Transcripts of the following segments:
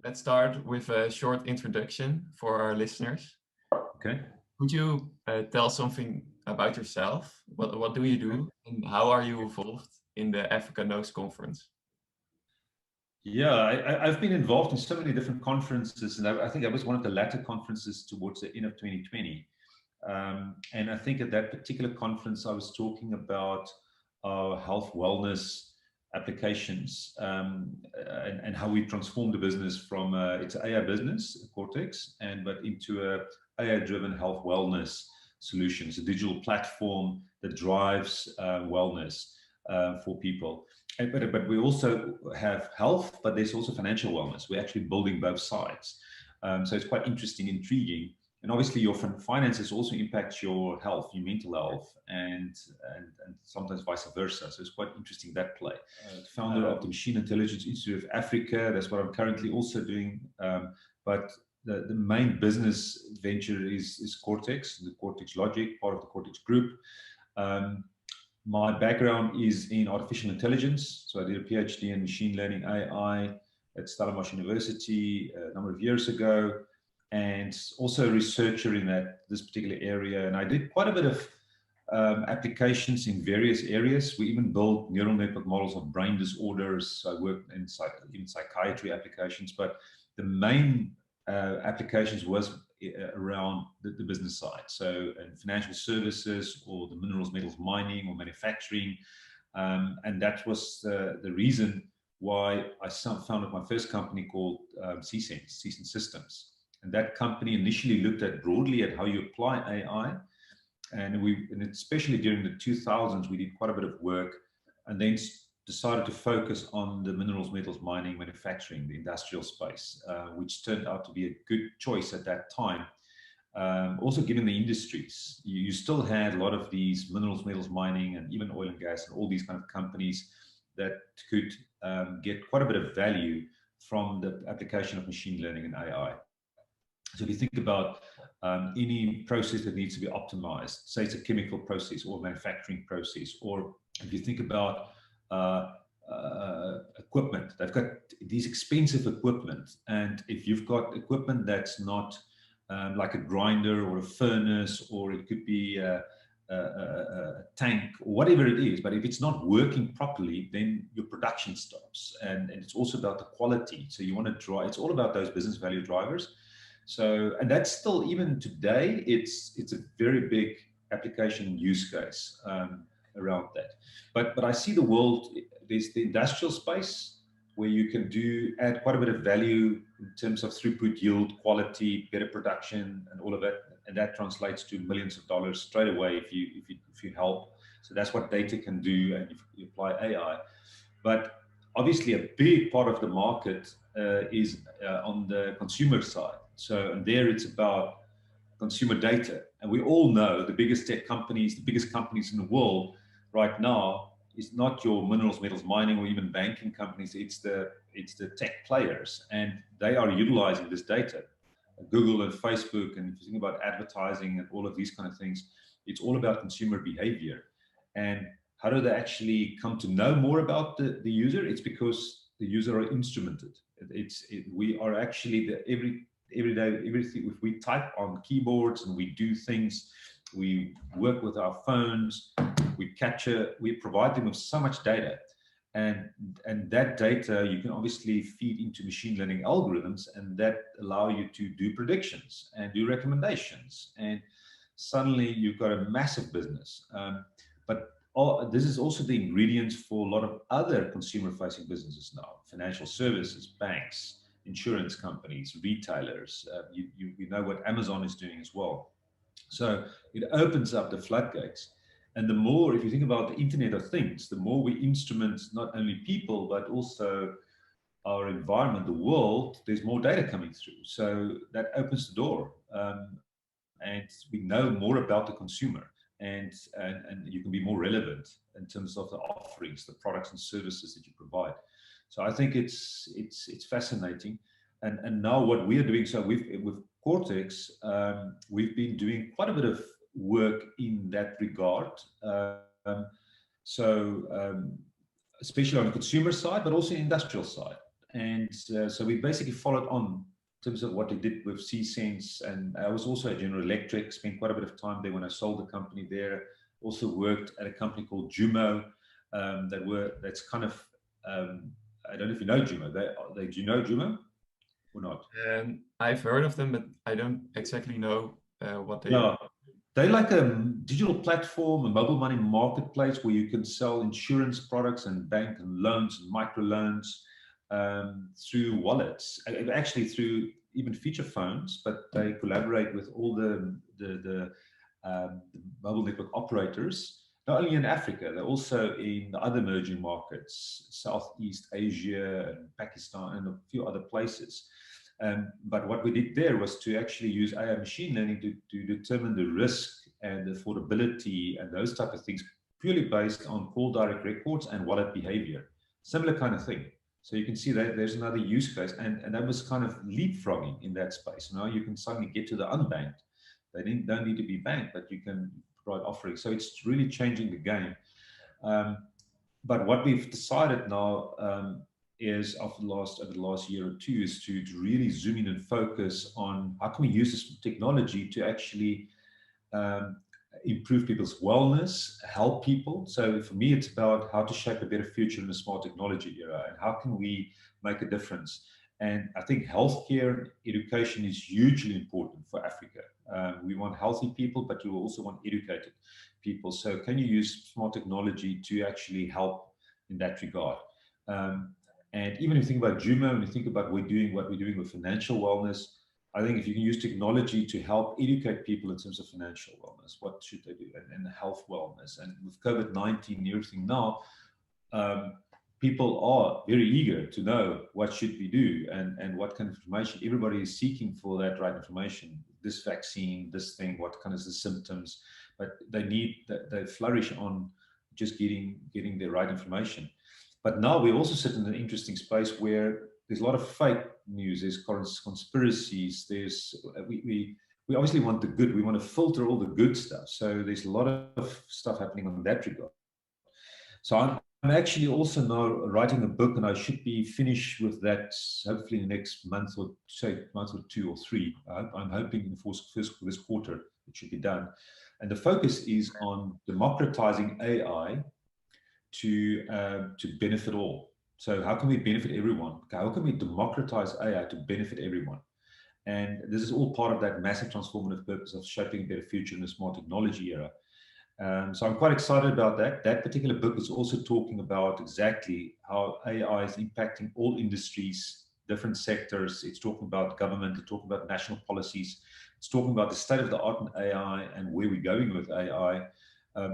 let's start with a short introduction for our listeners. Okay. Could you tell something about yourself? What do you do, and how are you involved in the Africa Knows conference? Yeah, I've been involved in so many different conferences, and I think I was one of the latter conferences towards the end of 2020. And I think at that particular conference, I was talking about health wellness applications and how we transformed the business from it's an AI business, Cortex, but into a AI-driven health wellness solution. It's a digital platform that drives wellness for people. But we also have health, but there's also financial wellness. We're actually building both sides. So it's quite interesting, intriguing. And obviously your finances also impacts your health, your mental health, and sometimes vice versa. So it's quite interesting, that play. Founder of the Machine Intelligence Institute of Africa. That's what I'm currently also doing. But the main business venture is Cortex, the Cortex Logic, part of the Cortex group. My background is in artificial intelligence. So I did a PhD in machine learning AI at Stellenbosch University a number of years ago, and also a researcher in this particular area. And I did quite a bit of applications in various areas. We even built neural network models of brain disorders. I worked in psychiatry applications, but the main applications was around the business side. So in financial services or the minerals, metals, mining or manufacturing. And that was the reason why I founded my first company called CSense Systems. And that company initially looked at broadly at how you apply AI. And especially during the 2000s, we did quite a bit of work and then decided to focus on the minerals, metals, mining, manufacturing, the industrial space, which turned out to be a good choice at that time. Also, given the industries, you still had a lot of these minerals, metals, mining, and even oil and gas, and all these kind of companies that could get quite a bit of value from the application of machine learning and AI. So if you think about any process that needs to be optimized, say it's a chemical process or a manufacturing process, or if you think about equipment, they've got these expensive equipment, and if you've got equipment that's not like a grinder or a furnace, or it could be a tank or whatever it is, but if it's not working properly, then your production stops. And it's also about the quality. So you want to drive, it's all about those business value drivers. So, and that's still, even today, it's a very big application use case around that. But I see the world, there's the industrial space where you can add quite a bit of value in terms of throughput, yield, quality, better production, and all of that. And that translates to millions of dollars straight away if you help. So that's what data can do, and if you apply AI. But obviously, a big part of the market is on the consumer side. So, and there it's about consumer data. And we all know the biggest tech companies, the biggest companies in the world right now is not your minerals, metals, mining, or even banking companies. It's the tech players, and they are utilizing this data. Google and Facebook, and if you think about advertising and all of these kind of things, it's all about consumer behavior. And how do they actually come to know more about the user? It's because the user are instrumented. We are actually every day, everything. If we type on keyboards and we do things, we work with our phones, we provide them with so much data, and that data you can obviously feed into machine learning algorithms, and that allow you to do predictions and do recommendations, and suddenly you've got a massive business. But this is also the ingredients for a lot of other consumer-facing businesses now: financial services, banks, insurance companies, retailers. You know what Amazon is doing as well. So it opens up the floodgates. And the more, if you think about the Internet of Things, the more we instrument not only people, but also our environment, the world, there's more data coming through. So that opens the door. And we know more about the consumer. And you can be more relevant in terms of the offerings, the products and services that you provide. So I think it's fascinating. And now what we are doing, so with Cortex, we've been doing quite a bit of work in that regard. Especially on the consumer side, but also industrial side. And so we basically followed on in terms of what they did with C-Sense. And I was also at General Electric, spent quite a bit of time there when I sold the company there. Also worked at a company called Jumo, that's kind of, I don't know if you know Jumo. Do you know Jumo or not? I've heard of them, but I don't exactly know what they Yeah, they're like a digital platform, a mobile money marketplace where you can sell insurance products and bank and loans and microloans through wallets, actually through even feature phones, but they collaborate with all the mobile network operators, not only in Africa, they're also in the other emerging markets, Southeast Asia and Pakistan and a few other places. But what we did there was to actually use AI machine learning to determine the risk and the affordability and those type of things purely based on call direct records and wallet behavior. Similar kind of thing. So you can see that there's another use case, and that was kind of leapfrogging in that space. Now you can suddenly get to the unbanked. They don't need to be banked, but you can provide offerings. So it's really changing the game. But what we've decided now is over the last year or two is to really zoom in and focus on how can we use this technology to actually improve people's wellness, help people. So for me, it's about how to shape a better future in a smart technology era and how can we make a difference. And I think healthcare education is hugely important for Africa. We want healthy people, but we also want educated people. So can you use smart technology to actually help in that regard? And even if you think about Jumo, and you think about what we're doing with financial wellness, I think if you can use technology to help educate people in terms of financial wellness, what should they do, and health wellness. And with COVID-19 and everything now, people are very eager to know what should we do and what kind of information. Everybody is seeking for that right information. This vaccine, this thing, what kind of the symptoms, but they flourish on just getting the right information. But now we also sit in an interesting space where there's a lot of fake news, there's conspiracies, we obviously want the good, we want to filter all the good stuff. So there's a lot of stuff happening on that regard. So I'm actually also now writing a book, and I should be finished with that hopefully in the next month or two or three. I'm hoping in this quarter it should be done. And the focus is on democratizing AI to benefit all. So how can we benefit everyone? How can we democratize AI to benefit everyone? And this is all part of that massive transformative purpose of shaping a better future in a smart technology era. So I'm quite excited about that. That particular book is also talking about exactly how AI is impacting all industries, different sectors. It's talking about government, it's talking about national policies. It's talking about the state of the art in AI and where we're going with AI.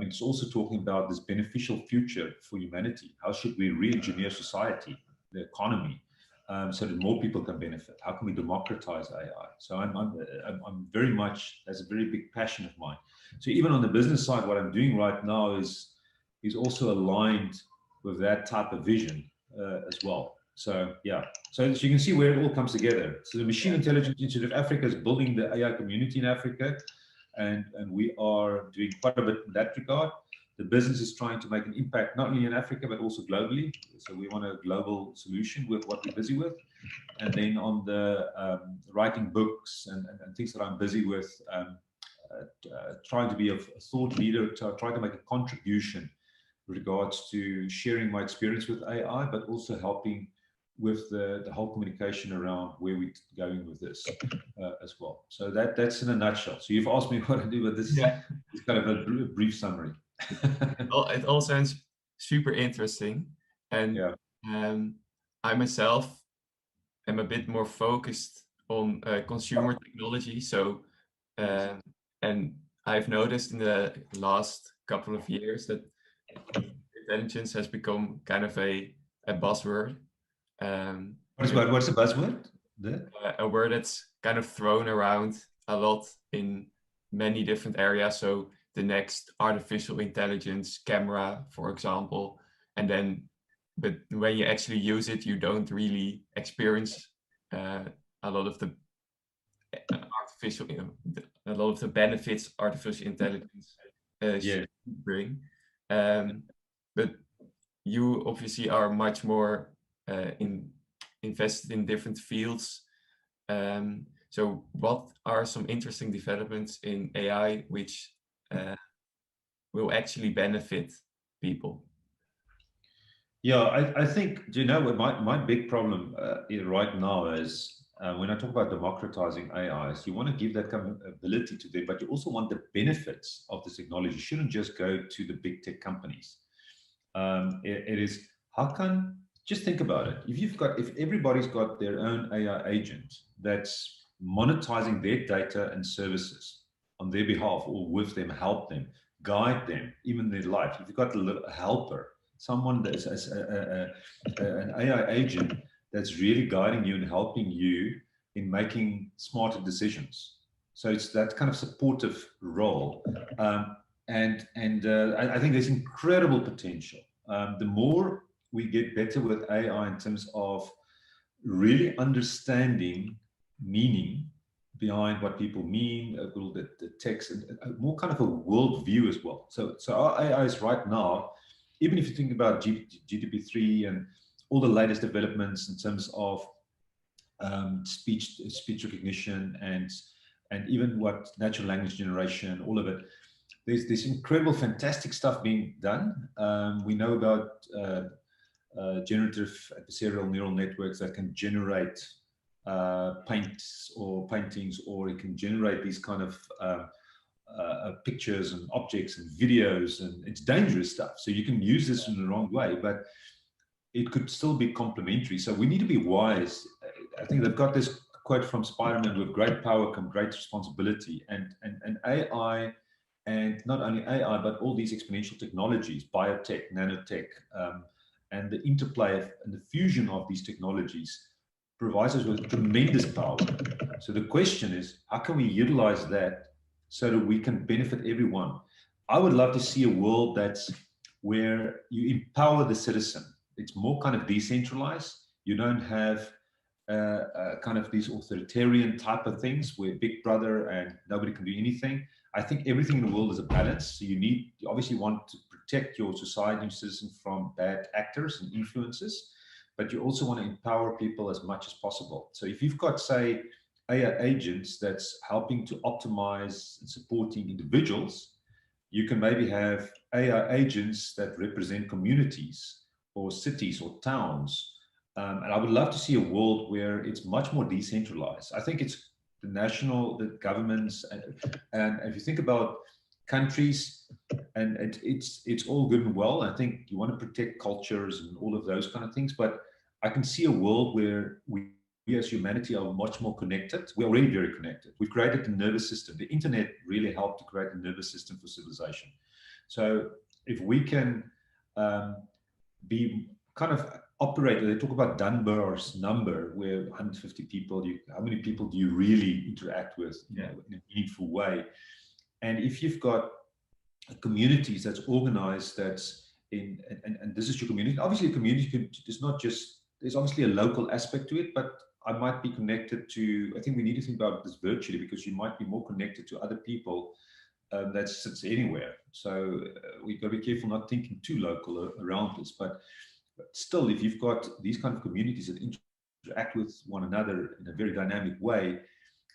It's also talking about this beneficial future for humanity. How should we re-engineer society, the economy, so that more people can benefit? How can we democratize AI? So I'm very much, that's a very big passion of mine. So even on the business side, what I'm doing right now is also aligned with that type of vision as well. So yeah, so you can see where it all comes together. So the Machine Intelligence Institute of Africa is building the AI community in Africa. And we are doing quite a bit in that regard. The business is trying to make an impact, not only in Africa, but also globally. So we want a global solution with what we're busy with. And then on the writing books and things that I'm busy with, trying to be a thought leader, trying to make a contribution with regards to sharing my experience with AI, but also helping with the whole communication around where we're going with this as well. So that's in a nutshell. So you've asked me what I do, but this is kind of a brief summary. It all sounds super interesting. And I myself am a bit more focused on consumer technology. So, and I've noticed in the last couple of years that intelligence has become kind of a buzzword. What's the buzzword? A word that's kind of thrown around a lot in many different areas. So the next artificial intelligence camera, for example, and then, but when you actually use it, you don't really experience a lot of the benefits artificial intelligence should bring. But you obviously are much more invested in different fields. So what are some interesting developments in AI which will actually benefit people? Yeah, I think, you know, my big problem right now is when I talk about democratizing AI, is you want to give that kind of ability to them, but you also want the benefits of this technology. You shouldn't just go to the big tech companies. It is, how can, just think about it. If everybody's got their own AI agent that's monetizing their data and services on their behalf or with them, help them, guide them, even their life. If you've got a helper, someone that's an AI agent that's really guiding you and helping you in making smarter decisions. So it's that kind of supportive role. I think there's incredible potential. The more we get better with AI in terms of really understanding meaning behind what people mean, the text, and more kind of a world view as well. So our AIs right now, even if you think about GDP3 and all the latest developments in terms of speech recognition and even what natural language generation, all of it, there's this incredible, fantastic stuff being done. We know about generative adversarial neural networks that can generate paints or paintings, or it can generate these kind of pictures and objects and videos, and it's dangerous stuff. So you can use this in the wrong way, but it could still be complementary. So we need to be wise. I think they've got this quote from Spider-Man: with great power come great responsibility. And AI, and not only AI, but all these exponential technologies, biotech, nanotech, and the interplay and the fusion of these technologies provides us with tremendous power. So the question is, how can we utilize that so that we can benefit everyone? I would love to see a world that's where you empower the citizen. It's more kind of decentralized. You don't have kind of these authoritarian type of things where big brother and nobody can do anything. I think everything in the world is a balance. So you obviously want to protect your society and citizens from bad actors and influences, but you also want to empower people as much as possible. So if you've got, say, AI agents that's helping to optimize and supporting individuals, you can maybe have AI agents that represent communities or cities or towns. And I would love to see a world where it's much more decentralized. I think it's the governments, and if you think about countries, and it's all good and well. I think you want to protect cultures and all of those kind of things, but I can see a world where we as humanity are much more connected. We're already very connected. We've created a nervous system. The internet really helped to create a nervous system for civilization. So if we can be kind of operator, they talk about Dunbar's number, where 150 people, how many people do you really interact with in a meaningful way? And if you've got communities that's organized, that's in, and this is your community, obviously a community is not just, there's obviously a local aspect to it, but I might be connected to, I think we need to think about this virtually, because you might be more connected to other people that sits anywhere. So we've got to be careful not thinking too local around this, but still, if you've got these kind of communities that interact with one another in a very dynamic way,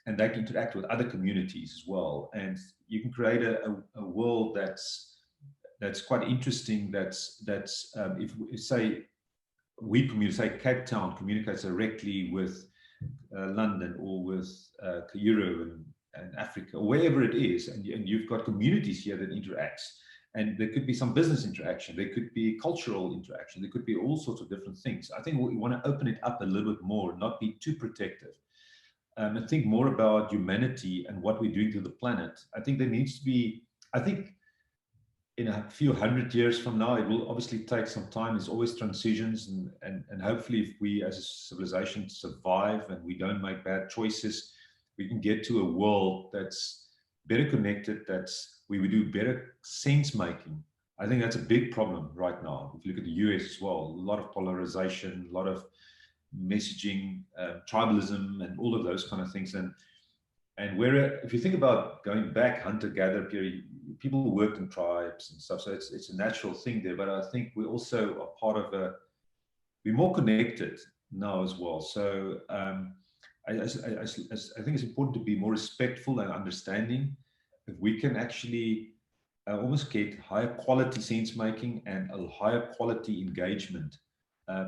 and they can interact with other communities as well, and you can create a world that's quite interesting. That's if say we communicate, Cape Town communicates directly with London or with Cairo and Africa, or wherever it is, and you've got communities here that interacts. And there could be some business interaction, there could be cultural interaction, there could be all sorts of different things. I think we want to open it up a little bit more, not be too protective, and think more about humanity and what we're doing to the planet. I think there needs to be, I think in a few hundred years from now, it will obviously take some time. There's always transitions, and hopefully if we as a civilization survive and we don't make bad choices, we can get to a world that's better connected, where we do better sense making. I think that's a big problem right now. If you look at the US as well, a lot of polarization, a lot of messaging, tribalism, and all of those kind of things. And where, if you think about going back, hunter-gatherer period, people worked in tribes and stuff, so it's a natural thing there. But I think we also are part of we're more connected now as well. So I think it's important to be more respectful and understanding. If we can actually almost get higher quality sense making and a higher quality engagement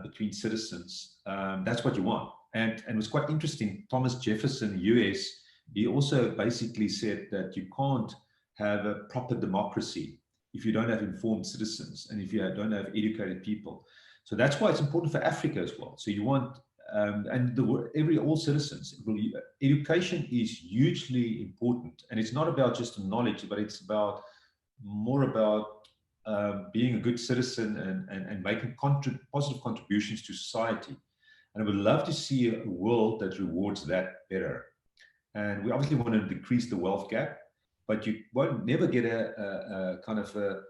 between citizens, that's what you want. And it was quite interesting. Thomas Jefferson, US, he also basically said that you can't have a proper democracy if you don't have informed citizens and if you don't have educated people. So that's why it's important for Africa as well. So you want, and all citizens, education is hugely important. And it's not about just knowledge, but it's about more about being a good citizen and making positive contributions to society. And I would love to see a world that rewards that better. And we obviously want to decrease the wealth gap, but you won't never get a kind of a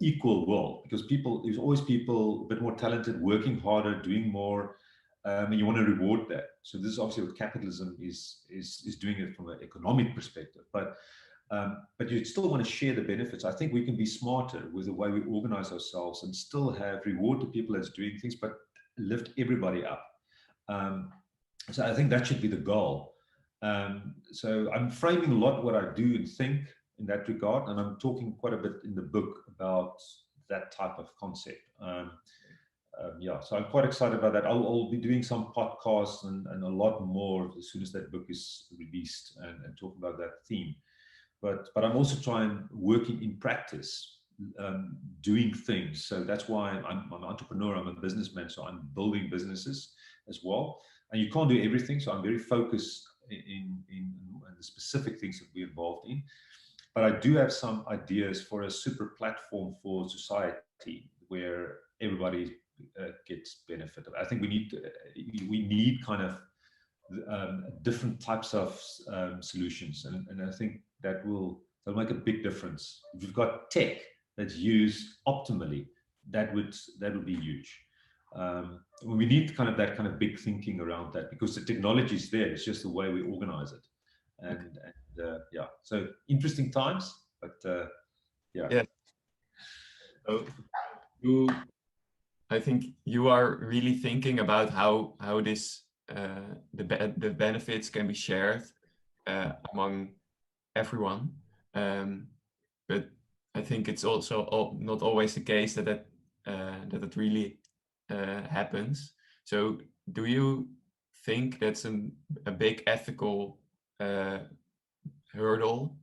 equal world, because there's always people a bit more talented, working harder, doing more, and you want to reward that. So this is obviously what capitalism is doing it from an economic perspective, but you still want to share the benefits. I think we can be smarter with the way we organize ourselves and still have reward the people that's doing things, but lift everybody up. So I think that should be the goal. So I'm framing a lot what I do and think in that regard, and I'm talking quite a bit in the book about that type of concept. Yeah, so I'm quite excited about that. I'll be doing some podcasts and a lot more as soon as that book is released and talk about that theme. But I'm also working in practice, doing things. So that's why I'm an entrepreneur, I'm a businessman, so I'm building businesses as well. And you can't do everything, so I'm very focused in the specific things that we're involved in. But I do have some ideas for a super platform for society where everybody gets benefit. I think we need kind of different types of solutions, and I think that'll make a big difference. If you've got tech that's used optimally, that would be huge. We need kind of big thinking around that, because the technology is there. It's just the way we organize it. And yeah, so interesting times, but yeah. Yeah. So I think you are really thinking about how this the benefits can be shared among everyone, but I think it's also not always the case that it really happens. So do you think that's a big ethical hurdle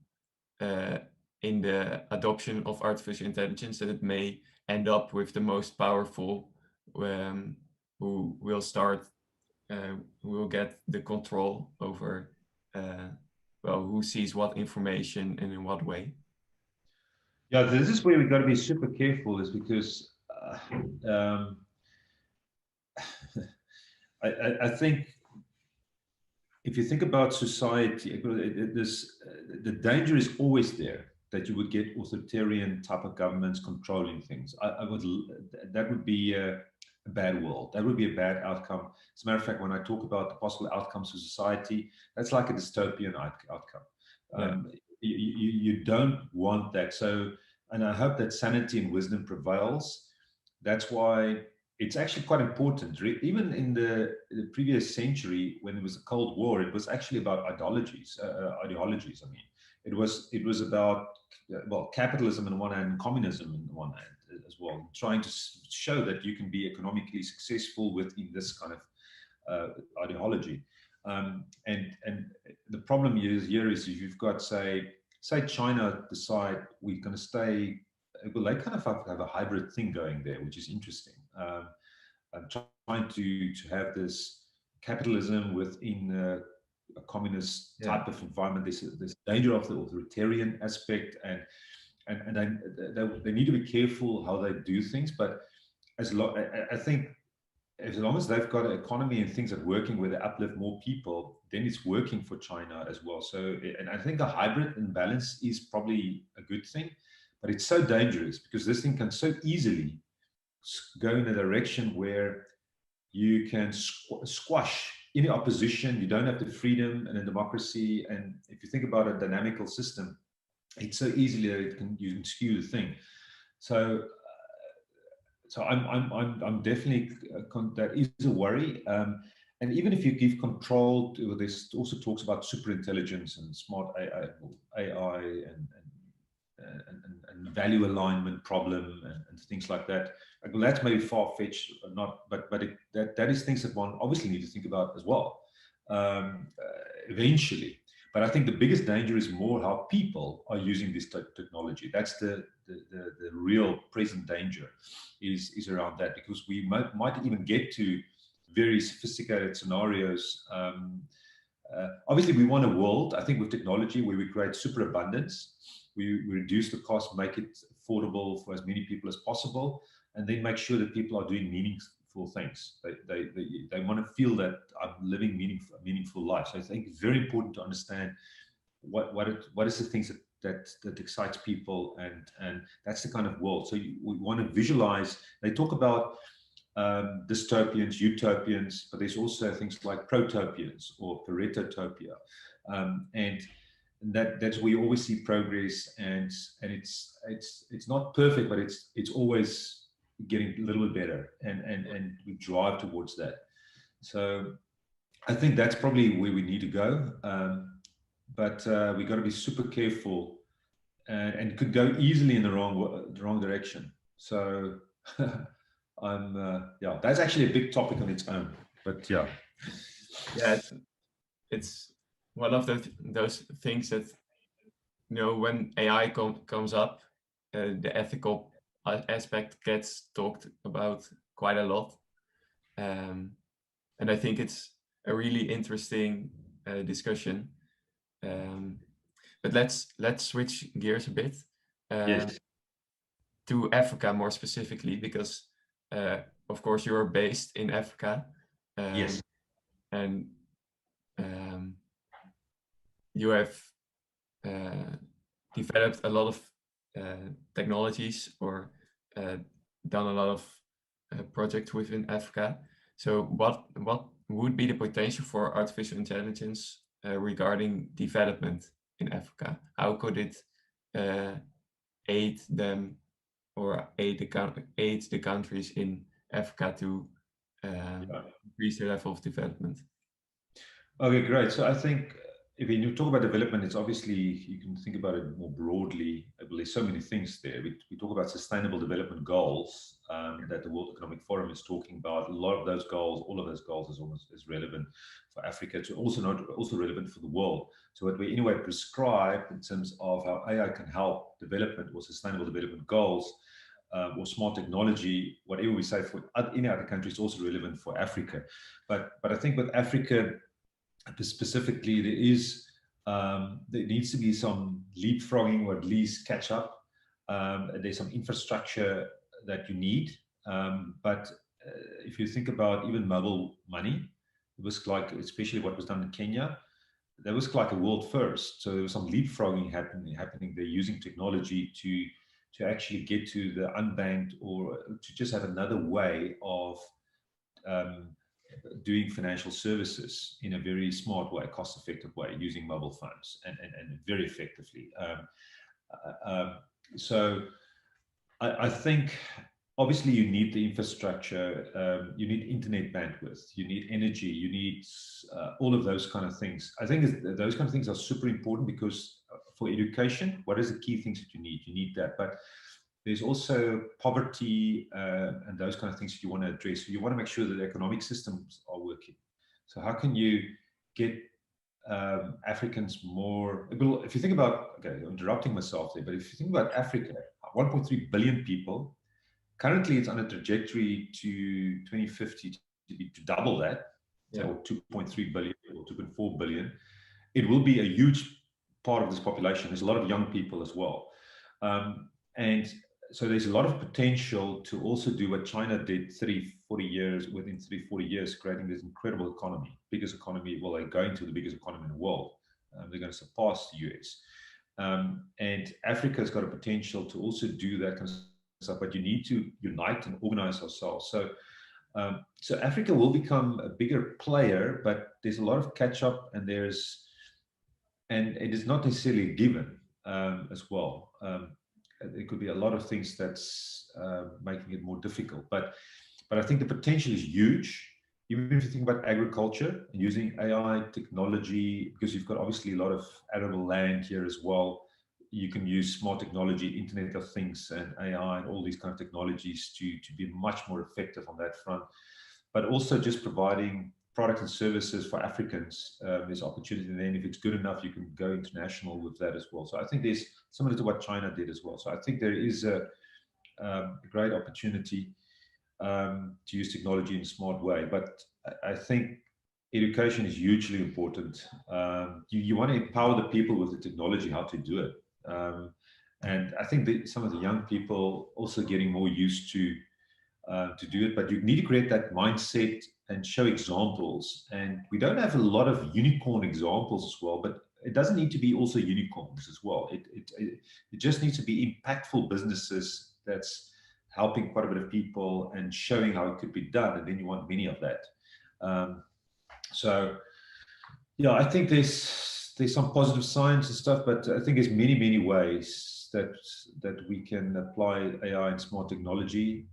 in the adoption of artificial intelligence, that it may end up with the most powerful who will who will get the control over who sees what information and in what way? Yeah, this is where we've got to be super careful, is because I think if you think about society, the danger is always there that you would get authoritarian type of governments controlling things. That would be a bad world. That would be a bad outcome. As a matter of fact, when I talk about the possible outcomes for society, that's like a dystopian outcome. Yeah. You don't want that. So, and I hope that sanity and wisdom prevails. That's why it's actually quite important. Even in the previous century, when it was the Cold War, it was actually about ideologies. I mean, it was about capitalism on one hand, and communism on the one hand as well, trying to show that you can be economically successful within this kind of ideology. And the problem is you've got, say China decide we're going to stay. Well, they kind of have a hybrid thing going there, which is interesting. Trying to have this capitalism within a communist type of environment. There's danger of the authoritarian aspect, and they need to be careful how they do things. But I think as long as they've got an economy and things are working where they uplift more people, then it's working for China as well. So, and I think a hybrid imbalance is probably a good thing, but it's so dangerous because this thing can so easily go in a direction where you can squash any opposition. You don't have the freedom and a democracy. And if you think about a dynamical system, it's so easily that you can skew the thing. So So I'm definitely that is a worry. And even if you give control to this, also talks about super intelligence and smart AI and value alignment problem and things like that. Well, that's maybe far fetched, not, but that is things that one obviously need to think about as well, eventually. But I think the biggest danger is more how people are using this technology. That's the real present danger is around that, because we might even get to very sophisticated scenarios. Obviously, we want a world, I think, with technology where we create superabundance. We reduce the cost, make it affordable for as many people as possible, and then make sure that people are doing meaningful things. They want to feel that I'm living meaningful life. So I think it's very important to understand what is the things that excites people, and that's the kind of world. So we want to visualize. They talk about dystopians, utopians, but there's also things like protopians or paretotopia, and that's where you always see progress, and it's not perfect, but it's always getting a little bit better, and we drive towards that. So I think that's probably where we need to go, but we got to be super careful, and could go easily in the wrong direction. So yeah, that's actually a big topic on its own, but yeah. Yeah, it's one of those things that, when AI comes up, the ethical aspect gets talked about quite a lot. And I think it's a really interesting discussion. But let's switch gears a bit Yes. to Africa more specifically, because of course you're based in Africa, Yes. and you have developed a lot of technologies, or done a lot of projects within Africa. So what would be the potential for artificial intelligence regarding development in Africa? How could it aid them, or aid the countries in Africa to increase their level of development? Okay, great. So I think if you talk about development, it's obviously, you can think about it more broadly. I believe so many things there. We talk about sustainable development goals that the World Economic Forum is talking about. A lot of those goals, all of those goals is relevant for Africa. It's also relevant for the world. So what we anyway prescribe in terms of how AI can help development or sustainable development goals, or smart technology, whatever we say for any other country, is also relevant for Africa. But I think with Africa specifically, there needs to be some leapfrogging, or at least catch up. There's some infrastructure that you need, but if you think about even mobile money, it was like, especially what was done in Kenya, that was like a world first. So there was some leapfrogging happening there, using technology to actually get to the unbanked, or to just have another way of doing financial services in a very smart way, cost-effective way, using mobile phones, and very effectively. So I think obviously you need the infrastructure, you need internet bandwidth, you need energy, you need all of those kind of things. I think those kind of things are super important, because for education, what is the key things that you need? You need that, but there's also poverty and those kind of things that you want to address. So you want to make sure that the economic systems are working. So how can you get Africans more? If you think about, okay, I'm interrupting myself there, but if you think about Africa, 1.3 billion people, currently it's on a trajectory to 2050 to double that, yeah, or 2.3 billion or 2.4 billion. It will be a huge part of this population. There's a lot of young people as well. And so there's a lot of potential to also do what China did within 40 years, creating this incredible economy, biggest economy. Well, they're going to the biggest economy in the world. They're going to surpass the US. And Africa's got a potential to also do that kind of stuff, but you need to unite and organize ourselves. So Africa will become a bigger player, but there's a lot of catch up, and it is not necessarily given as well. there could be a lot of things that's making it more difficult. But I think the potential is huge. Even if you think about agriculture and using AI technology, because you've got obviously a lot of arable land here as well. You can use smart technology, Internet of Things, and AI, and all these kind of technologies to be much more effective on that front. But also just providing products and services for Africans. There's opportunity, and then if it's good enough, you can go international with that as well. So I think there's similar to what China did as well. So I think there is a great opportunity to use technology in a smart way. But I think education is hugely important. You want to empower the people with the technology, how to do it. And I think that some of the young people also getting more used to do it, but you need to create that mindset and show examples. And we don't have a lot of unicorn examples as well, but it doesn't need to be also unicorns as well. It just needs to be impactful businesses that's helping quite a bit of people and showing how it could be done. And then you want many of that. So yeah, I think there's some positive signs and stuff, but I think there's many ways that we can apply AI and smart technology.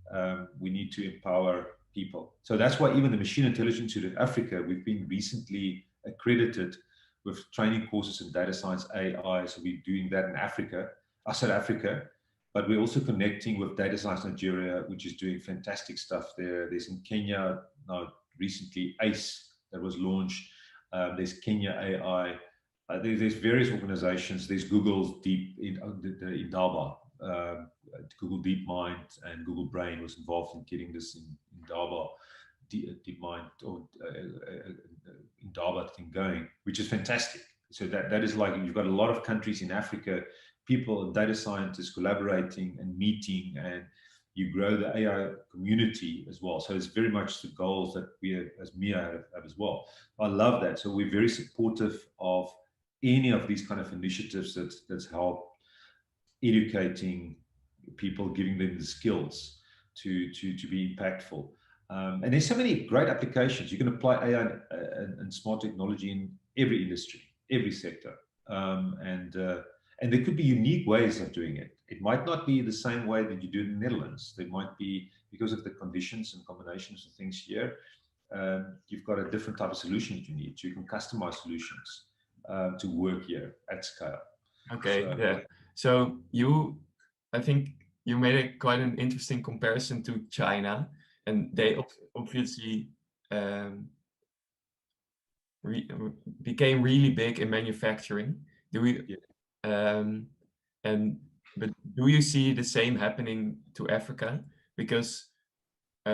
We need to empower people. So that's why even the Machine Intelligence Institute of Africa, we've been recently accredited with training courses in data science AI. So we're doing that in Africa, South Africa, but we're also connecting with Data Science Nigeria, which is doing fantastic stuff there. There's in Kenya now recently ACE that was launched. There's Kenya AI. There's various organizations. There's Google's Indaba, Google DeepMind and Google Brain was involved in getting this in Indaba, DeepMind or Indaba thing going, which is fantastic. So that is like, you've got a lot of countries in Africa, people, data scientists collaborating and meeting, and you grow the AI community as well. So it's very much the goals that we as MIA have as well. I love that. So we're very supportive of any of these kind of initiatives that's help educating people, giving them the skills to be impactful. And there's so many great applications. You can apply AI and smart technology in every industry, every sector. And there could be unique ways of doing it. It might not be the same way that you do it in the Netherlands. There might be, because of the conditions and combinations of things here, you've got a different type of solution that you need. So you can customize solutions to work here at scale. Okay, so, yeah. So I think you made quite an interesting comparison to China, and they obviously became really big in manufacturing. But do you see the same happening to Africa? Because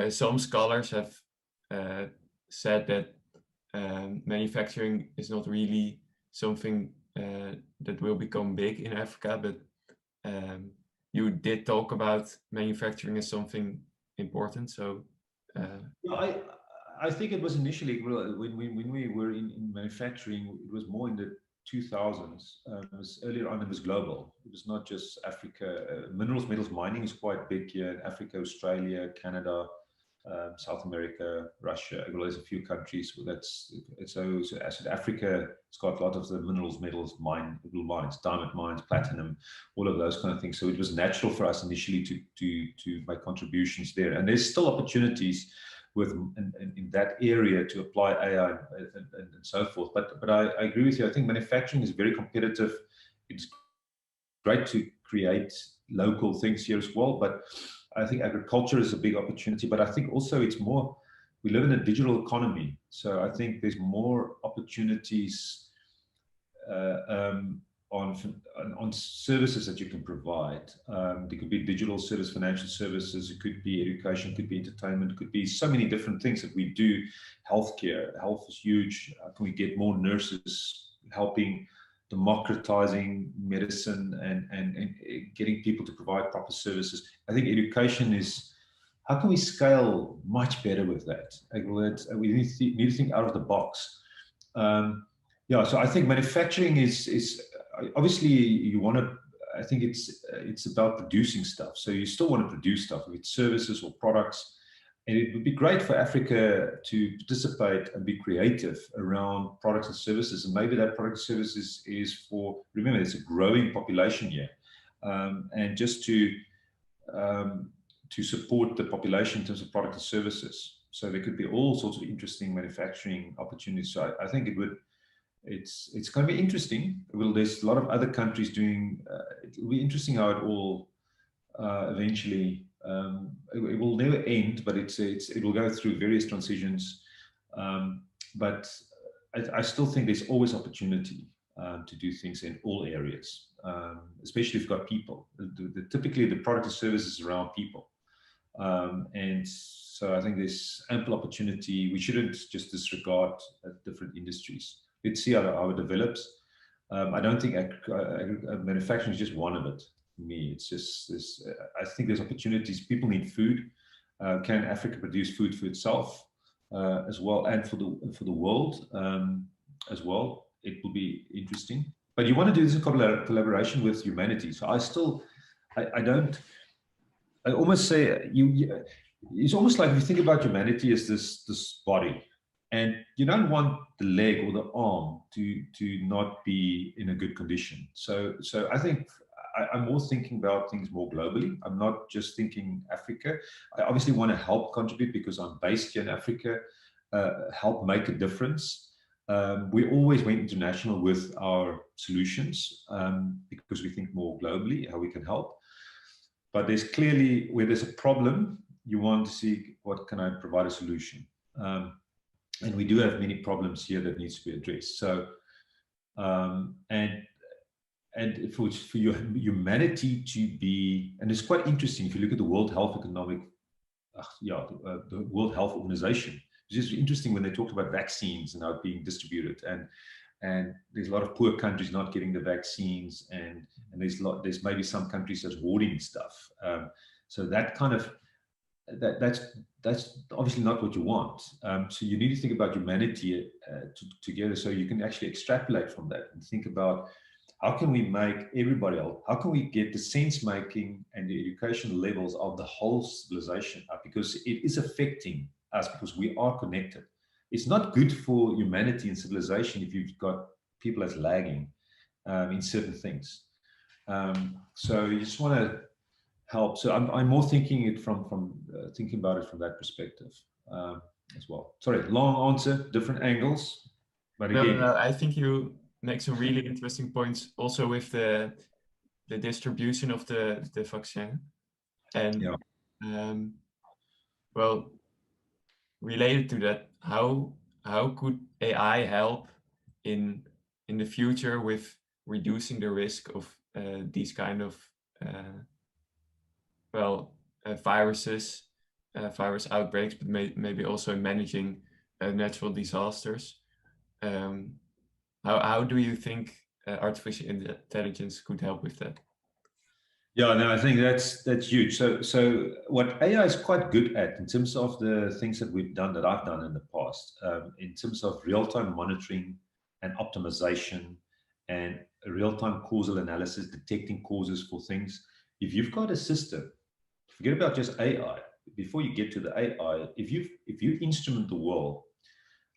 some scholars have said that manufacturing is not really something that will become big in Africa, but you did talk about manufacturing as something important. So I think it was initially when we were in manufacturing, it was more in the 2000s. It was earlier on, it was global. It was not just Africa. Minerals, metals, mining is quite big here in Africa, Australia, Canada, South America, Russia. Well, there's a few countries so Africa, it's got a lot of the minerals, metals, mines, diamond mines, platinum, all of those kind of things. So it was natural for us initially to make contributions there. And there's still opportunities in that area to apply AI and so forth. But I agree with you. I think manufacturing is very competitive. It's great to create local things here as well, but I think agriculture is a big opportunity. But I think also it's more, we live in a digital economy. So I think there's more opportunities on services that you can provide. There could be digital service, financial services, it could be education, it could be entertainment, it could be so many different things that we do. Healthcare, health is huge. Can we get more nurses helping, democratizing medicine and getting people to provide proper services? I think education is, how can we scale much better with that? We need to think out of the box. So I think manufacturing is obviously you want to, I think it's about producing stuff. So you still want to produce stuff, with services or products. And it would be great for Africa to participate and be creative around products and services. And maybe that product and services is for, remember, it's a growing population here. and just to support the population in terms of product and services. So there could be all sorts of interesting manufacturing opportunities. So I think it's going to be interesting. There's a lot of other countries doing. It will be interesting how it all eventually. It will never end, but it will go through various transitions. But I still think there's always opportunity to do things in all areas, especially if you've got people. Typically, the product and services around people. And so I think there's ample opportunity. We shouldn't just disregard different industries. Let's see how it develops. I don't think manufacturing is just one of it. For me, it's just this. I think there's opportunities. People need food. Can Africa produce food for itself as well, and for the world as well? It will be interesting. But you want to do this in collaboration with humanity. So I almost say it's almost like if you think about humanity as this body, and you don't want the leg or the arm to not be in a good condition. So I think I'm more thinking about things more globally. I'm not just thinking Africa. I obviously want to help contribute because I'm based here in Africa, help make a difference. We always went international with our solutions because we think more globally, how we can help. But there's clearly, where there's a problem, you want to see what can I provide a solution. And we do have many problems here that needs to be addressed. So, and for humanity to be, and it's quite interesting if you look at the World Health the World Health Organization. It's just interesting when they talked about vaccines and how it's being distributed, and there's a lot of poor countries not getting the vaccines, and there's maybe some countries that's hoarding stuff. So that kind of that's obviously not what you want. So you need to think about humanity together, so you can actually extrapolate from that and think about how can we make everybody else, how can we get the sense making and the educational levels of the whole civilization up, because it is affecting us because we are connected. It's not good for humanity and civilization if you've got people as lagging in certain things. So you just want to help. So I'm more thinking it from thinking about it from that perspective as well. Sorry, long answer, different angles, but again, no, I think you make some really interesting points also with the distribution of the vaccine, and well, related to that, how could AI help in the future with reducing the risk of these kind of viruses, virus outbreaks, but maybe also in managing natural disasters? How do you think artificial intelligence could help with that? Yeah, no, I think that's huge. So what AI is quite good at in terms of the things that we've done, that I've done in the past, in terms of real-time monitoring and optimization and real-time causal analysis, detecting causes for things. If you've got a system, forget about just AI. Before you get to the AI, if you instrument the world,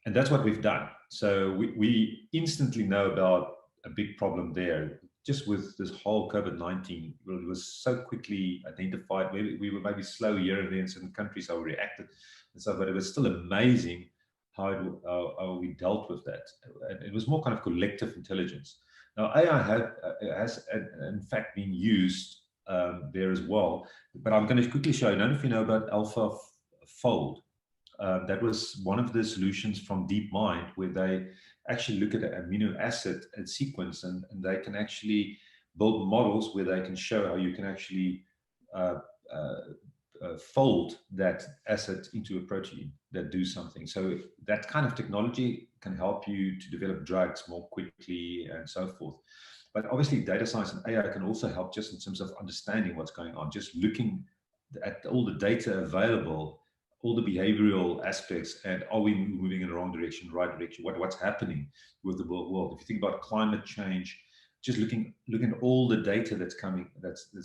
and that's what we've done. So we instantly know about a big problem there. Just with this whole COVID-19, it was so quickly identified. We were maybe slow here and there in certain countries how we reacted and stuff, but it was still amazing how we dealt with that. And it was more kind of collective intelligence. Now, AI has in fact been used there as well, but I'm going to quickly show you. I don't know if you know about AlphaFold. That was one of the solutions from DeepMind, where they actually look at an amino acid and sequence, and they can actually build models where they can show how you can actually fold that acid into a protein that do something. So that kind of technology can help you to develop drugs more quickly and so forth. But obviously data science and AI can also help just in terms of understanding what's going on, just looking at all the data available, all the behavioral aspects, and are we moving in the wrong direction, right direction? What's happening with the world? If you think about climate change, just looking at all the data that's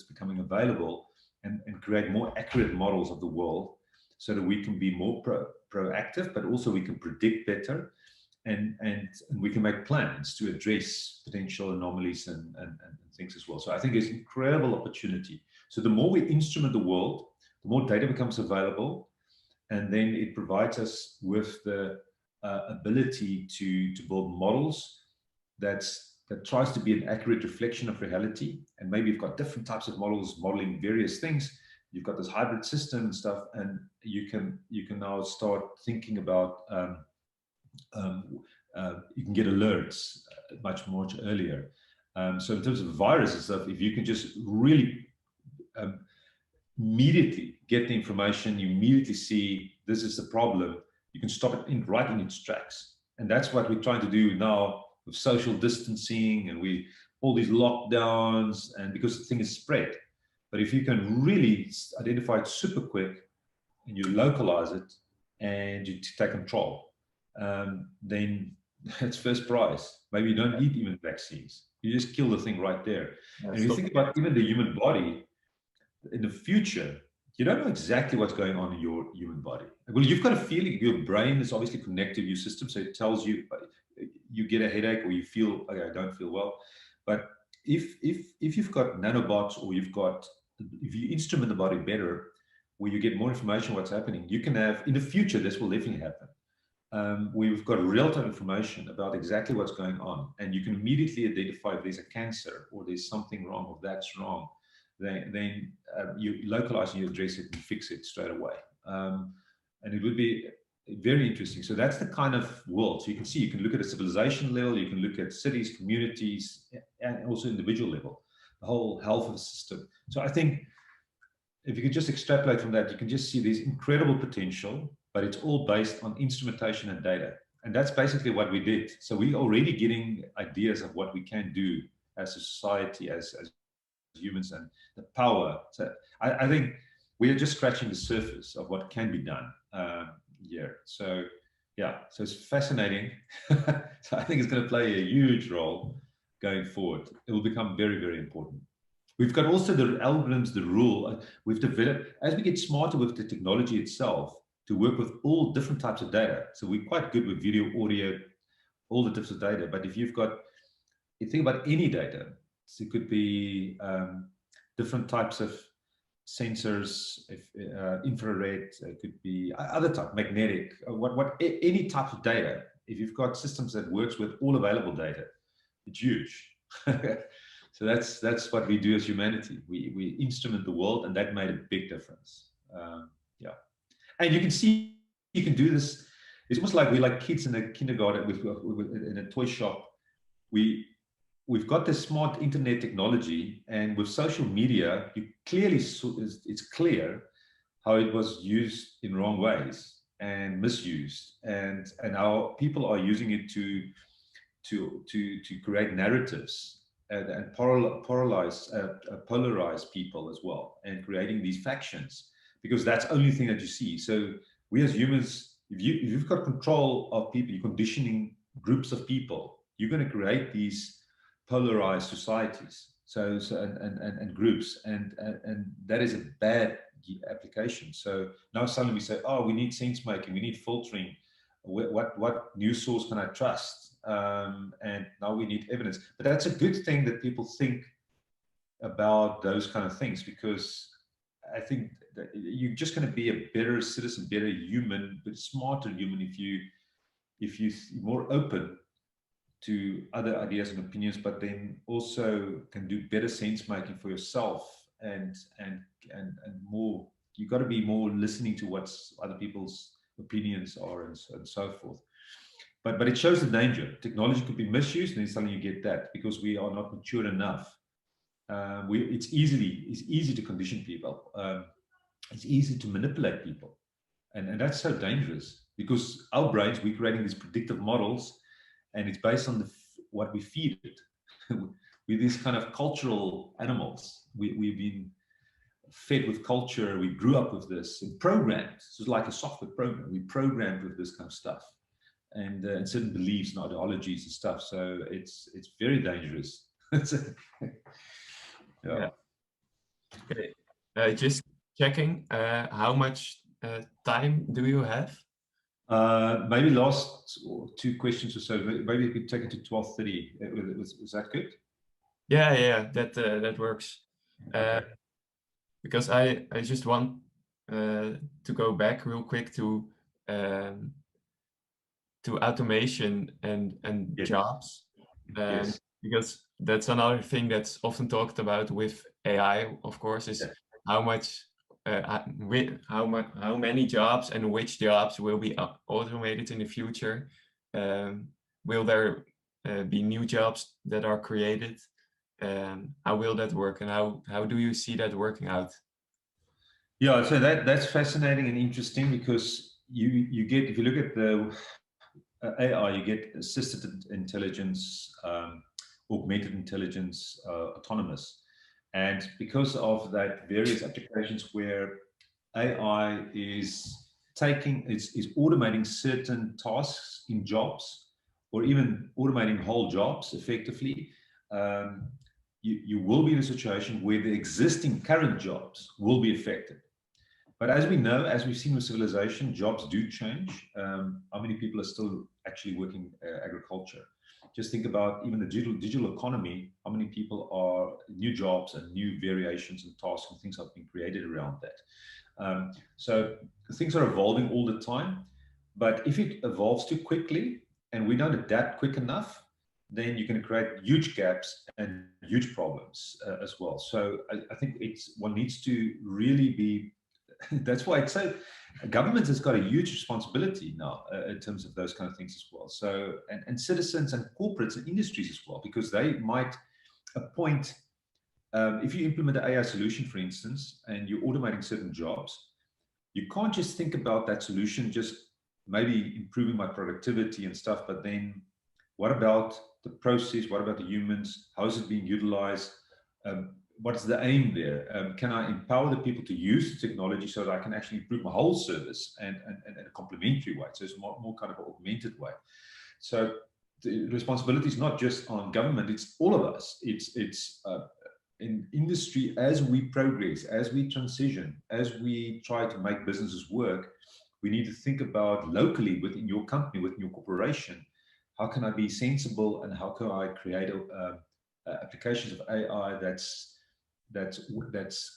becoming available, and create more accurate models of the world, so that we can be more proactive, but also we can predict better, and we can make plans to address potential anomalies and things as well. So I think it's incredible opportunity. So the more we instrument the world, the more data becomes available, and then it provides us with the ability to build models that tries to be an accurate reflection of reality. And maybe you've got different types of models modeling various things. You've got this hybrid system and stuff, and you can now start thinking about you can get alerts much earlier. So in terms of virus and stuff, if you can just really immediately get the information, you immediately see this is the problem, you can stop it right in its tracks. And that's what we're trying to do now with social distancing and all these lockdowns, and because the thing is spread. But if you can really identify it super quick and you localize it and you take control, then it's first prize. Maybe you don't need even vaccines. You just kill the thing right there. And if you think about even the human body, in the future, you don't know exactly what's going on in your human body. Well, you've got a feeling. Your brain is obviously connected to your system, so it tells you you get a headache or you feel, okay, I don't feel well. But if you've got nanobots, or if you instrument the body better, where you get more information what's happening, you can have, in the future, this will definitely happen. We've got real-time information about exactly what's going on, and you can immediately identify if there's a cancer or there's something wrong or that's wrong. Then you localize and you address it and fix it straight away. And it would be very interesting. So that's the kind of world. So you can see, you can look at a civilization level, you can look at cities, communities, and also individual level, the whole health of the system. So I think if you could just extrapolate from that, you can just see there's incredible potential, but it's all based on instrumentation and data. And that's basically what we did. So we're already getting ideas of what we can do as a society, as humans, and the power. So I think we are just scratching the surface of what can be done here. So yeah, so it's fascinating. So I think it's going to play a huge role going forward. It will become very, very important. We've got also the algorithms, the rule. We've developed, as we get smarter with the technology itself, to work with all different types of data. So we're quite good with video, audio, all the types of data. But if you think about any data, so it could be different types of sensors, infrared, it could be other type, magnetic, any type of data. If you've got systems that works with all available data, it's huge. So that's what we do as humanity. We instrument the world, and that made a big difference. Yeah, and you can see you can do this. It's almost like we're like kids in a kindergarten in a toy shop. We've got this smart internet technology, and with social media, it's clear how it was used in wrong ways and misused, and how people are using it to create narratives and polarize people as well, and creating these factions, because that's the only thing that you see. So we as humans, if you've got control of people, you're conditioning groups of people, you're going to create these polarized societies, and groups, and that is a bad application. So now suddenly we say, oh, we need sense making, we need filtering. What news source can I trust? And now we need evidence. But that's a good thing that people think about those kind of things, because I think that you're just going to be a better citizen, better human, but smarter human if you're more open to other ideas and opinions, but then also can do better sense making for yourself, and more. You got to be more listening to what other people's opinions are, and so forth. But it shows the danger. Technology could be misused, and then suddenly you get that, because we are not mature enough. It's easy to condition people. It's easy to manipulate people, and that's so dangerous, because our brains, we're creating these predictive models, and it's based on what we feed it. We're these kind of cultural animals. We've been fed with culture. We grew up with this and programmed. So it's like a software program. We programmed with this kind of stuff, and certain beliefs and ideologies and stuff. So it's very dangerous. Yeah. Okay. Just checking, how much time do you have? Maybe last two questions or so. Maybe we could take it to 12:30. Was that good? Yeah, that works. Okay. Because I just want to go back real quick to automation and Yes. jobs, Yes. because that's another thing that's often talked about with AI, of course, is how much, how many jobs and which jobs will be automated in the future. Will there be new jobs that are created? How will that work, and how do you see that working out? Yeah, so that's fascinating and interesting, because you get, if you look at the AI, you get assisted intelligence, augmented intelligence, autonomous. And because of that, various applications where AI is is automating certain tasks in jobs, or even automating whole jobs effectively, you will be in a situation where the existing current jobs will be affected. But as we know, as we've seen with civilization, jobs do change. How many people are still actually working agriculture? Just think about even the digital economy, how many people are new jobs and new variations and tasks and things have been created around that. So things are evolving all the time. But if it evolves too quickly and we don't adapt quick enough, then you're going to create huge gaps and huge problems as well. So I think one needs to really be that's why it's so, government has got a huge responsibility now in terms of those kind of things as well. So, and citizens and corporates and industries as well, because they might appoint, if you implement an AI solution, for instance, and you're automating certain jobs, you can't just think about that solution just maybe improving my productivity and stuff, but then what about the process? What about the humans? How is it being utilized? What's the aim there? Can I empower the people to use the technology so that I can actually improve my whole service and in a complementary way? So it's more kind of an augmented way. So the responsibility is not just on government, it's all of us. It's in industry, as we progress, as we transition, as we try to make businesses work, we need to think about locally within your company, within your corporation, how can I be sensible and how can I create applications of AI that's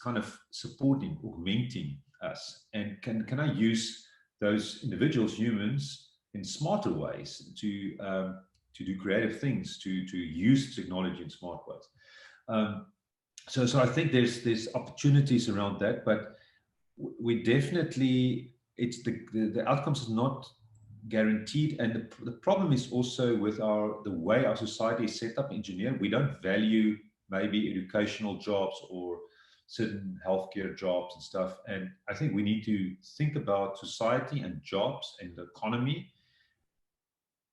kind of supporting, augmenting us, and can I use those individuals, humans, in smarter ways to do creative things, to use technology in smart ways. So I think there's opportunities around that, but we definitely, it's the outcomes is not guaranteed, and the problem is also with the way our society is set up, engineered. We don't value maybe educational jobs or certain healthcare jobs and stuff. And I think we need to think about society and jobs and the economy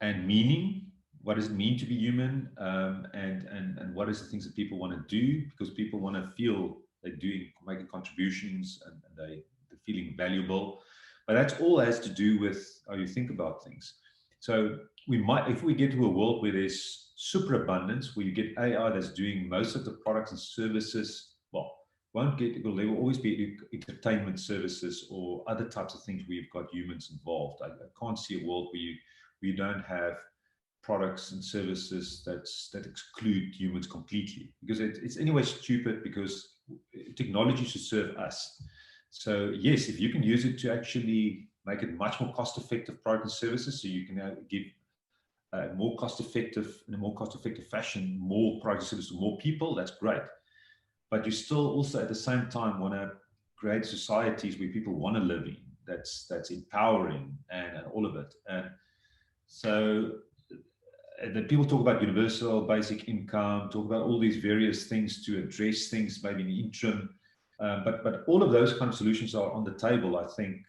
and meaning. What does it mean to be human? And what is the things that people want to do? Because people want to feel they're making contributions and they're feeling valuable. But that's all has to do with how you think about things. So we might, if we get to a world where there's superabundance, where you get AI that's doing most of the products and services, well, there will always be entertainment services or other types of things where you've got humans involved. I can't see a world where you don't have products and services that exclude humans completely, because it's anyway stupid, because technology should serve us. So yes, if you can use it to actually make it much more cost-effective product and services, so you can give more cost-effective, in a more cost-effective fashion, more product and services to more people, that's great. But you still also at the same time want to create societies where people want to live in, that's empowering and all of it. And so that people talk about universal basic income, talk about all these various things to address things maybe in the interim. But all of those kind of solutions are on the table, I think.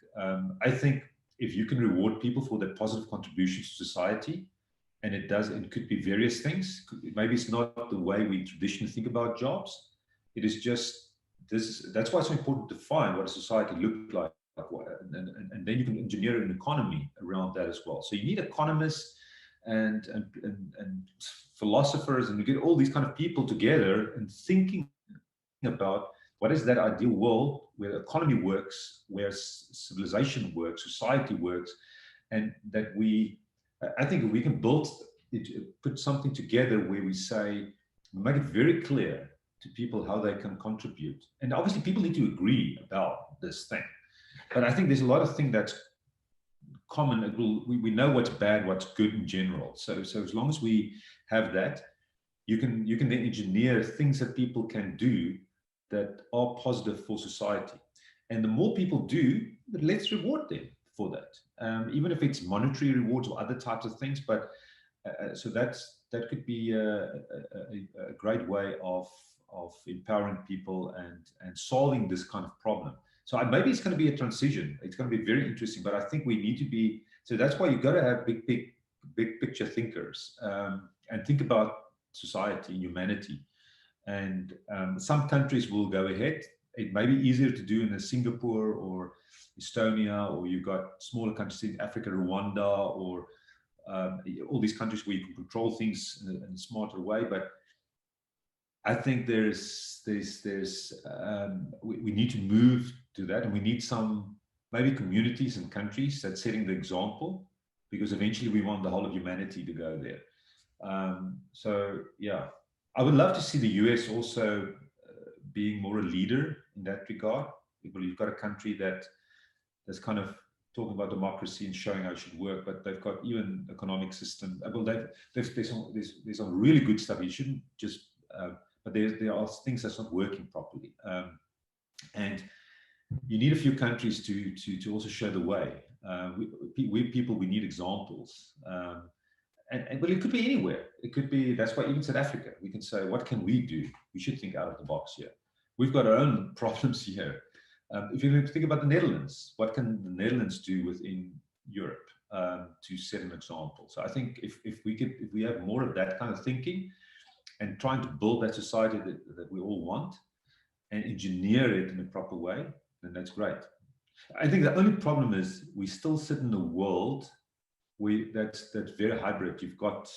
I think if you can reward people for their positive contributions to society, and it could be various things. Maybe it's not the way we traditionally think about jobs. It is just this. That's why it's so important to define what a society looks like, and then you can engineer an economy around that as well. So you need economists and philosophers, and you get all these kind of people together and thinking about what is that ideal world where the economy works, where civilization works, society works, and that I think we can put something together where we say, make it very clear to people how they can contribute. And obviously people need to agree about this thing. But I think there's a lot of things that's common. We know what's bad, what's good in general. So as long as we have that, you can then engineer things that people can do that are positive for society. And the more people do, let's reward them for that, even if it's monetary rewards or other types of things. But so that could be a great way of empowering people and solving this kind of problem. So maybe it's going to be a transition. It's going to be very interesting, but I think we need to be. So that's why you've got to have big picture thinkers, and think about society, humanity. And some countries will go ahead. It may be easier to do in Singapore or Estonia, or you've got smaller countries in Africa, Rwanda, or all these countries where you can control things in a smarter way. But I think we need to move to that, and we need some maybe communities and countries that's setting the example, because eventually we want the whole of humanity to go there. So yeah, I would love to see the US also being more a leader in that regard. You've got a country that's kind of talking about democracy and showing how it should work, but they've got even economic system. Well, there's some really good stuff. You shouldn't just, but there are things that's not working properly, and you need a few countries to also show the way. We need examples. And well, it could be anywhere. It could be, that's why even South Africa, we can say, what can we do? We should think out of the box here. We've got our own problems here. If you think about the Netherlands, what can the Netherlands do within Europe to set an example? So I think if we have more of that kind of thinking and trying to build that society that we all want and engineer it in a proper way, then that's great. I think the only problem is we still sit in a world that's very hybrid. You've got,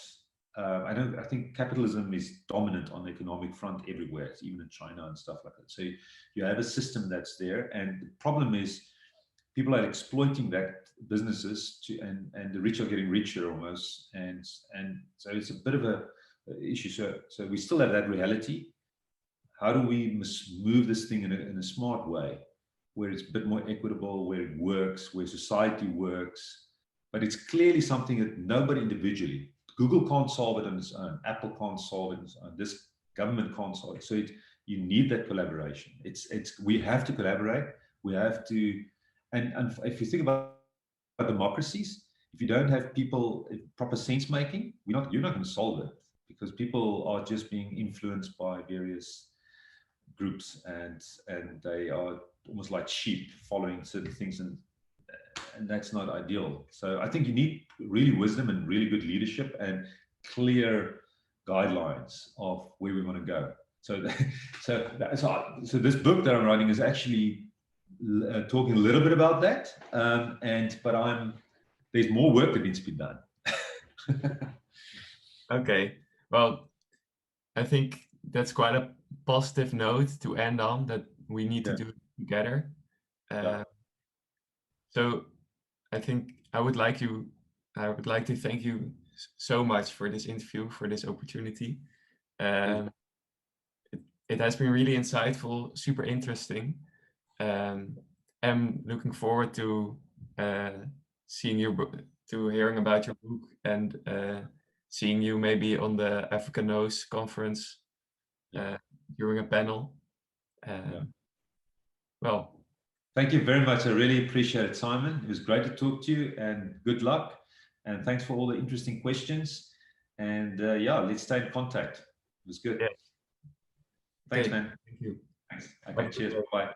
I think capitalism is dominant on the economic front everywhere, even in China and stuff like that. So you have a system that's there, and the problem is people are exploiting that businesses and the rich are getting richer almost, and so it's a bit of a issue. So we still have that reality. How do we move this thing in a smart way, where it's a bit more equitable, where it works, where society works? But it's clearly something that nobody individually, Google can't solve it on its own, Apple can't solve it on its own, this government can't solve it. So you need that collaboration. We have to collaborate. We have to, and if you think about democracies, if you don't have people proper sense making, you're not going to solve it, because people are just being influenced by various groups, and they are almost like sheep following certain things, and that's not ideal. So I think you need really wisdom and really good leadership and clear guidelines of where we want to go. So this book that I'm writing is actually talking a little bit about that, but there's more work that needs to be done. Okay, well, I think that's quite a positive note to end on, that we need to do it together. So I think I would like to thank you so much for this interview, for this opportunity. It has been really insightful, super interesting. I'm looking forward to seeing your book, to hearing about your book, and seeing you maybe on the Africa Knows conference during a panel. Well, thank you very much. I really appreciate it, Simon. It was great to talk to you, and good luck. And thanks for all the interesting questions. And let's stay in contact. It was good. Yeah. Thanks, Okay. man. Thank you. Thanks. Okay, cheers. Bye.